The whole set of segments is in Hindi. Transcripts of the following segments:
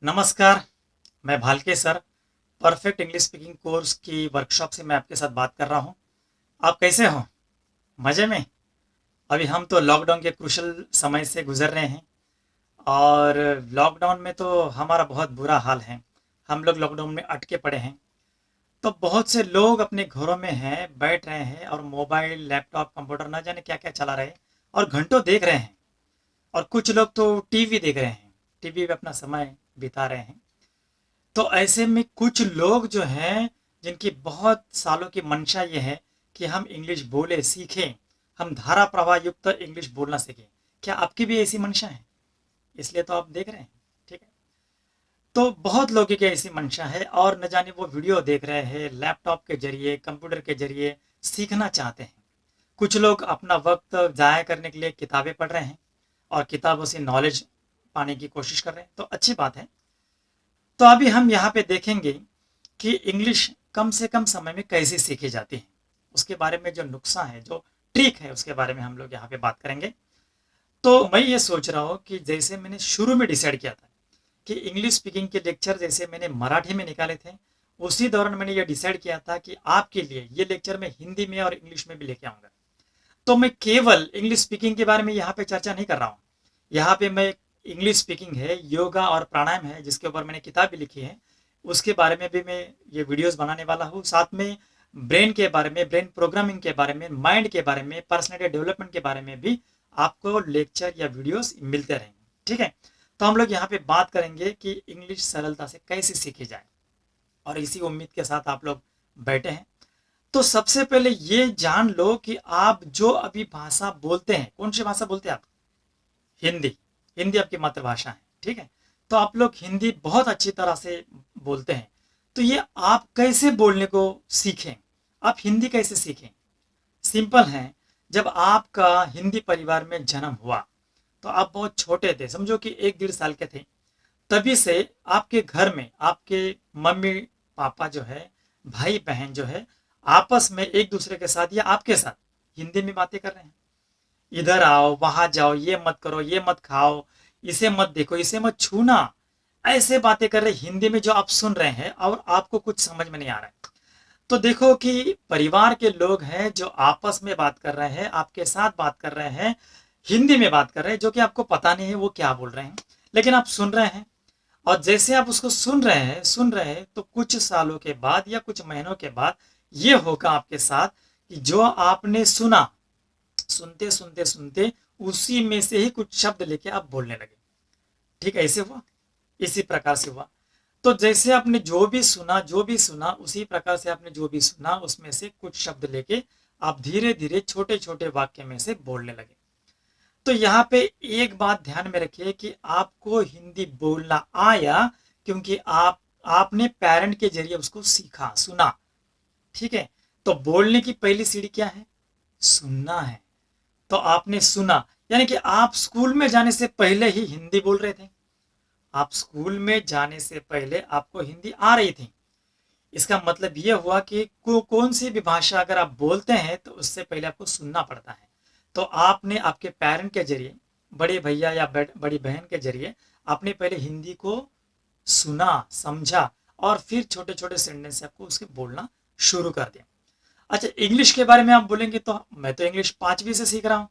नमस्कार। मैं Bhalke sir perfect English speaking course की वर्कशॉप से मैं आपके साथ बात कर रहा हूँ। आप कैसे हो? मज़े में? अभी हम तो लॉकडाउन के क्रूशल समय से गुजर रहे हैं और लॉकडाउन में तो हमारा बहुत बुरा हाल है। हम लोग लॉकडाउन में अटके पड़े हैं। तो बहुत से लोग अपने घरों में हैं, बैठ रहे हैं और मोबाइल, लैपटॉप, कंप्यूटर ना जाने क्या क्या चला रहे हैं और घंटों देख रहे हैं। और कुछ लोग तो टीवी देख रहे हैं, टीवी पे अपना समय बिता रहे हैं। तो ऐसे में कुछ लोग जो हैं, जिनकी बहुत सालों की मंशा ये है कि हम इंग्लिश बोले सीखें, हम धारा प्रवाह युक्त इंग्लिश बोलना सीखें। क्या आपकी भी ऐसी मंशा है? इसलिए तो आप देख रहे हैं। ठीक है। तो बहुत लोगों की ऐसी मंशा है और न जाने वो वीडियो देख रहे हैं, लैपटॉप के जरिए, कंप्यूटर के जरिए सीखना चाहते हैं। कुछ लोग अपना वक्त जाया करने के लिए किताबें पढ़ रहे हैं और किताबों से नॉलेज पाने की कोशिश कर रहे हैं, तो अच्छी बात है। तो अभी हम यहाँ पे देखेंगे कि इंग्लिश कम से कम समय में कैसे सीखी जाती है। उसके बारे में जो नुस्खा है, जो ट्रिक है, उसके बारे में हम लोग यहाँ पे बात करेंगे। तो मैं ये सोच रहा हूँ कि जैसे मैंने शुरू में डिसाइड किया था कि इंग्लिश स्पीकिंग के लेक्चर जैसे मैंने मराठी में निकाले थे, उसी दौरान मैंने ये डिसाइड किया था कि आपके लिए ये लेक्चर मैं हिंदी में और इंग्लिश में भी लेके आऊंगा। तो मैं केवल इंग्लिश स्पीकिंग के बारे में यहाँ पे चर्चा नहीं कर रहा हूँ। यहाँ पे मैं इंग्लिश स्पीकिंग है, योगा और प्राणायाम है, जिसके ऊपर मैंने किताब भी लिखी है, उसके बारे में भी मैं ये वीडियोस बनाने वाला हूँ। साथ में ब्रेन के बारे में, ब्रेन प्रोग्रामिंग के बारे में, माइंड के बारे में, पर्सनैलिटी डेवलपमेंट के बारे में भी आपको लेक्चर या वीडियोस मिलते रहेंगे। ठीक है। तो हम लोग यहाँ पे बात करेंगे कि इंग्लिश सरलता से कैसे सीखी जाए, और इसी उम्मीद के साथ आप लोग बैठे हैं। तो सबसे पहले ये जान लो कि आप जो अभी भाषा बोलते हैं, कौन सी भाषा बोलते हैं आप? हिंदी। हिंदी आपकी मातृभाषा है। ठीक है। तो आप लोग हिंदी बहुत अच्छी तरह से बोलते हैं। तो ये आप कैसे बोलने को सीखें? आप हिंदी कैसे सीखें? सिंपल है। जब आपका हिंदी परिवार में जन्म हुआ तो आप बहुत छोटे थे, समझो कि 1 डेढ़ साल के थे। तभी से आपके घर में आपके मम्मी पापा जो है, भाई बहन जो है, आपस में एक दूसरे के साथ या आपके साथ हिंदी में बातें कर रहे हैं। इधर आओ, वहां जाओ, ये मत करो, ये मत खाओ, इसे मत देखो, इसे मत छूना, ऐसे बातें कर रहे हिंदी में, जो आप सुन रहे हैं और आपको कुछ समझ में नहीं आ रहा है। तो देखो कि परिवार के लोग हैं जो आपस में बात कर रहे हैं, आपके साथ बात कर रहे हैं, हिंदी में बात कर रहे हैं, जो कि आपको पता नहीं है वो क्या बोल रहे हैं, लेकिन आप सुन रहे हैं। और जैसे आप उसको सुन रहे हैं तो कुछ सालों के बाद या कुछ महीनों के बाद ये होगा आपके साथ कि जो आपने सुना, सुनते सुनते सुनते उसी में से ही कुछ शब्द लेके आप बोलने लगे। ठीक है, ऐसे हुआ, इसी प्रकार से हुआ। तो जैसे आपने जो भी सुना उसी प्रकार से आपने जो भी सुना उसमें से कुछ शब्द लेके आप धीरे धीरे छोटे छोटे वाक्य में से बोलने लगे। तो यहाँ पे एक बात ध्यान में रखिए कि आपको हिंदी बोलना आया क्योंकि आपने पेरेंट के जरिए उसको सीखा, सुना। ठीक है। तो बोलने की पहली सीढ़ी क्या है? सुनना है। तो आपने सुना, यानी कि आप स्कूल में जाने से पहले ही हिंदी बोल रहे थे। आप स्कूल में जाने से पहले आपको हिंदी आ रही थी। इसका मतलब यह हुआ कि कौन सी भी भाषा अगर आप बोलते हैं तो उससे पहले आपको सुनना पड़ता है। तो आपने आपके पेरेंट के जरिए, बड़े भैया या बड़ी बहन के जरिए, आपने पहले हिंदी को सुना, समझा, और फिर छोटे छोटे सेंटेंस से आपको उसके बोलना शुरू कर दिया। अच्छा, इंग्लिश के बारे में आप बोलेंगे तो मैं तो इंग्लिश 5वीं से सीख रहा हूँ।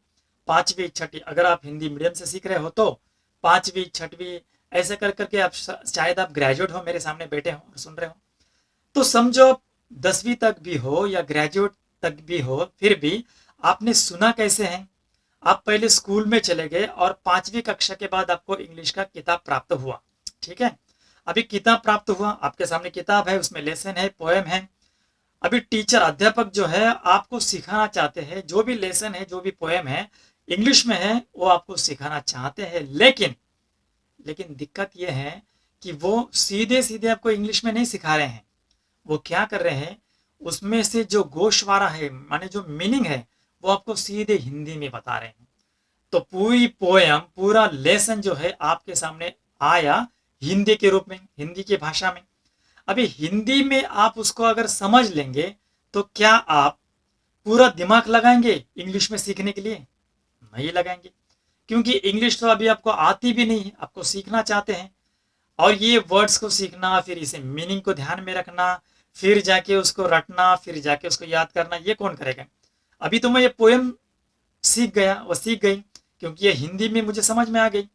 5वीं 6वीं, अगर आप हिंदी मीडियम से सीख रहे हो तो 5वीं 6वीं ऐसे कर करके आप शायद आप ग्रेजुएट हो, मेरे सामने बैठे हो और सुन रहे हो। तो समझो 10वीं तक भी हो या ग्रेजुएट तक भी हो, फिर भी आपने सुना कैसे है? आप पहले स्कूल में चले गए और 5वीं कक्षा के बाद आपको इंग्लिश का किताब प्राप्त हुआ। ठीक है। अभी किताब प्राप्त हुआ, आपके सामने किताब है, उसमें लेसन है, पोएम है। अभी टीचर, अध्यापक जो है आपको सिखाना चाहते हैं, जो भी लेसन है, जो भी पोएम है, इंग्लिश में है, वो आपको सिखाना चाहते हैं। लेकिन लेकिन दिक्कत यह है कि वो सीधे सीधे आपको इंग्लिश में नहीं सिखा रहे हैं। वो क्या कर रहे हैं, उसमें से जो गोशवारा है, माने जो मीनिंग है, वो आपको सीधे हिंदी में बता रहे हैं। तो पूरी पोयम, पूरा लेसन जो है आपके सामने आया हिंदी के रूप में, हिंदी की भाषा में। अभी हिंदी में आप उसको अगर समझ लेंगे तो क्या आप पूरा दिमाग लगाएंगे इंग्लिश में सीखने के लिए? नहीं लगाएंगे, क्योंकि इंग्लिश तो अभी आपको आती भी नहीं है, आपको सीखना चाहते हैं। और ये वर्ड्स को सीखना, फिर इसे मीनिंग को ध्यान में रखना, फिर जाके उसको रटना, फिर जाके उसको याद करना, ये कौन करेगा? अभी तो मैं ये पोयम सीख गया, वो सीख गई, क्योंकि ये हिंदी में मुझे समझ में आ गई।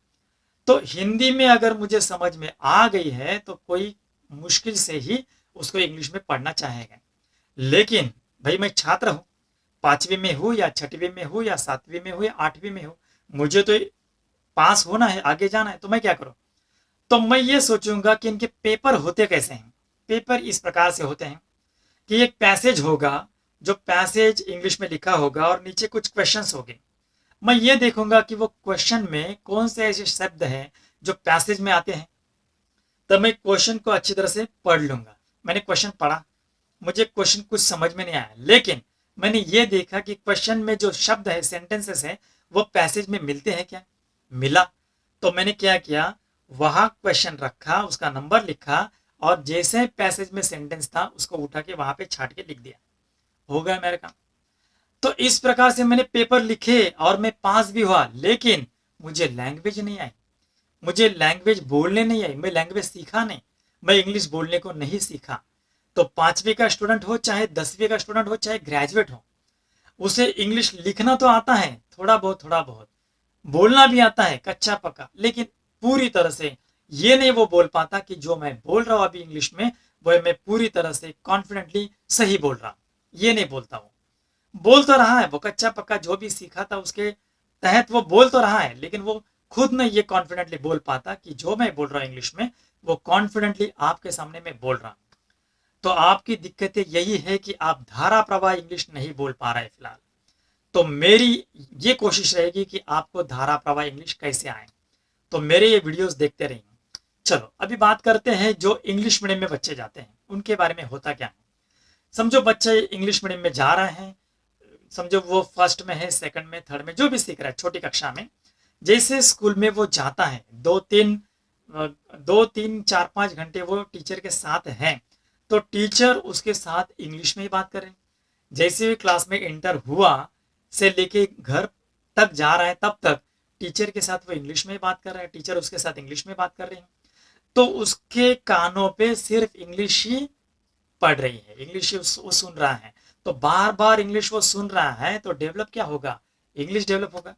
तो हिंदी में अगर मुझे समझ में आ गई है तो कोई मुश्किल से ही उसको इंग्लिश में पढ़ना चाहेगा। लेकिन भाई मैं छात्र हूँ, 5वीं में हूँ या 6वीं में हूँ या 7वीं में हूँ या 8वीं में हूँ, मुझे तो पास होना है, आगे जाना है, तो मैं क्या करूँ? तो मैं ये सोचूंगा कि इनके पेपर होते कैसे हैं। पेपर इस प्रकार से होते हैं कि एक पैसेज होगा, जो पैसेज इंग्लिश में लिखा होगा और नीचे कुछ क्वेश्चंस होंगे। मैं ये देखूंगा कि वो क्वेश्चन में कौन से ऐसे शब्द हैं जो पैसेज में आते हैं, तब मैं क्वेश्चन को अच्छी तरह से पढ़ लूंगा। मैंने क्वेश्चन पढ़ा, मुझे क्वेश्चन कुछ समझ में नहीं आया, लेकिन मैंने ये देखा कि क्वेश्चन में जो शब्द है, सेंटेंसेस है, वो पैसेज में मिलते हैं क्या? मिला। तो मैंने क्या किया, वहां क्वेश्चन रखा, उसका नंबर लिखा, और जैसे पैसेज में सेंटेंस था उसको उठा के वहां पे छाट के लिख दिया। हो गया मेरा काम। तो इस प्रकार से मैंने पेपर लिखे और मैं पास भी हुआ, लेकिन मुझे लैंग्वेज नहीं आई, मुझे लैंग्वेज बोलने नहीं आई, मैं लैंग्वेज सीखा नहीं, मैं इंग्लिश बोलने को नहीं सीखा। तो 5वीं का स्टूडेंट हो, चाहे 10वीं का स्टूडेंट हो, चाहे ग्रेजुएट हो, उसे इंग्लिश लिखना तो आता है, थोड़ा बहुत थोड़ा बहुत, बोलना भी आता है कच्चा पक्का, लेकिन पूरी तरह से ये नहीं वो बोल पाता कि जो मैं बोल रहा हूं अभी इंग्लिश में, वो मैं पूरी तरह से कॉन्फिडेंटली सही बोल रहा हूं, ये नहीं बोलता हूं। बोल तो रहा है, वो कच्चा पक्का जो भी सीखा था उसके तहत वो बोल तो रहा है, लेकिन वो खुद नहीं ये कॉन्फिडेंटली बोल पाता कि जो मैं बोल रहा हूँ इंग्लिश में, वो कॉन्फिडेंटली आपके सामने मैं बोल रहा हूँ। तो आपकी दिक्कतें यही है कि आप धारा प्रवाह इंग्लिश नहीं बोल पा रहे फिलहाल। तो मेरी ये कोशिश रहेगी कि आपको धारा प्रवाह इंग्लिश कैसे आए, तो मेरे ये वीडियोस देखते रहिए। चलो अभी बात करते हैं जो इंग्लिश मीडियम में बच्चे जाते हैं उनके बारे में होता क्या है। समझो बच्चे इंग्लिश मीडियम में जा रहे हैं, समझो वो फर्स्ट में है, सेकंड में, थर्ड में, जो भी सीख रहा है छोटी कक्षा में। जैसे स्कूल में वो जाता है, 2-3 4-5 घंटे वो टीचर के साथ हैं, तो टीचर उसके साथ इंग्लिश में ही बात कर रहे हैं। जैसे भी क्लास में इंटर हुआ से लेके घर तक जा रहा है, तब तक टीचर के साथ वो इंग्लिश में ही बात कर रहा है, टीचर उसके साथ इंग्लिश में बात कर रहे हैं। तो उसके कानों पे सिर्फ इंग्लिश ही पढ़ रही है, इंग्लिश वो सुन रहा है। तो बार बार इंग्लिश वो सुन रहा है, तो डेवलप क्या होगा? इंग्लिश डेवलप होगा।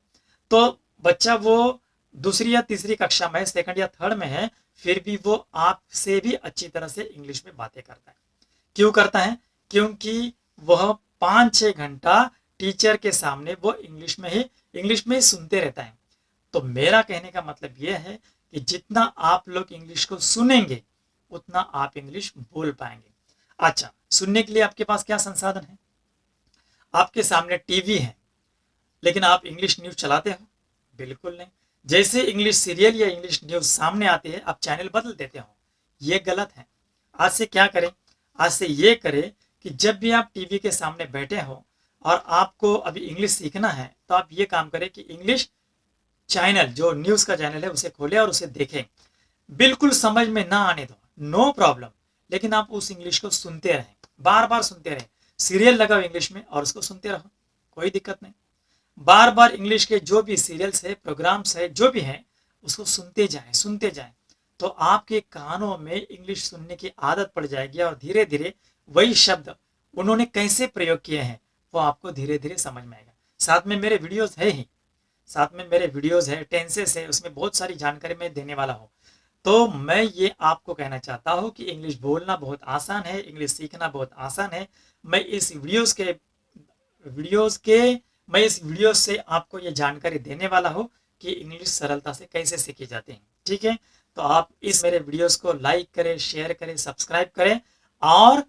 तो बच्चा वो दूसरी या तीसरी कक्षा में, सेकंड या थर्ड में है, फिर भी वो आपसे भी अच्छी तरह से इंग्लिश में बातें करता है। क्यों करता है? क्योंकि वह 5-6 घंटा टीचर के सामने वो इंग्लिश में ही सुनते रहता है। तो मेरा कहने का मतलब यह है कि जितना आप लोग इंग्लिश को सुनेंगे, उतना आप इंग्लिश बोल पाएंगे। अच्छा, सुनने के लिए आपके पास क्या संसाधन है? आपके सामने टीवी है, लेकिन आप इंग्लिश न्यूज चलाते हो? बिल्कुल नहीं। जैसे इंग्लिश सीरियल या इंग्लिश न्यूज सामने आती है, आप चैनल बदल देते हो, ये गलत है। आज से क्या करें? आज से ये करें कि जब भी आप टीवी के सामने बैठे हो और आपको अभी इंग्लिश सीखना है, तो आप ये काम करें कि इंग्लिश चैनल, जो न्यूज का चैनल है, उसे खोले और उसे देखें। बिल्कुल समझ में ना आने दो, नो प्रॉब्लम, लेकिन आप उस इंग्लिश को सुनते रहें, बार बार सुनते रहें। सीरियल लगाओ इंग्लिश में और उसको सुनते रहो, कोई दिक्कत नहीं। बार बार इंग्लिश के जो भी सीरियल्स है, प्रोग्राम्स है, जो भी है, उसको सुनते जाएं, सुनते जाएं। तो आपके कानों में इंग्लिश सुनने की आदत पड़ जाएगी और धीरे धीरे वही शब्द उन्होंने कैसे प्रयोग किए हैं वो आपको धीरे धीरे समझ में आएगा। साथ में मेरे वीडियोस है ही, साथ में मेरे वीडियोस है, टेंसेस है, उसमें बहुत सारी जानकारी मैं देने वाला हूँ। तो मैं ये आपको कहना चाहता हूँ कि इंग्लिश बोलना बहुत आसान है, इंग्लिश सीखना बहुत आसान है। मैं इस वीडियोस के मैं इस वीडियो से आपको ये जानकारी देने वाला हूँ कि इंग्लिश सरलता से कैसे सीखी जाती है। ठीक है, तो आप इस मेरे वीडियोस को लाइक करें, शेयर करें, सब्सक्राइब करें और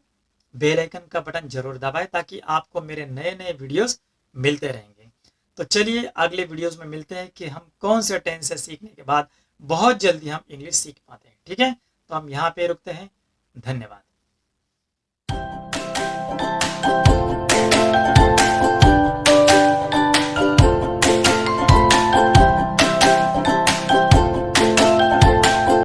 बेल आइकन का बटन जरूर दबाएं, ताकि आपको मेरे नए नए वीडियोस मिलते रहेंगे। तो चलिए अगले वीडियोस में मिलते हैं कि हम कौन से टेंस से सीखने के बाद बहुत जल्दी हम इंग्लिश सीख पाते हैं। ठीक है, तो हम यहाँ पे रुकते हैं। धन्यवाद।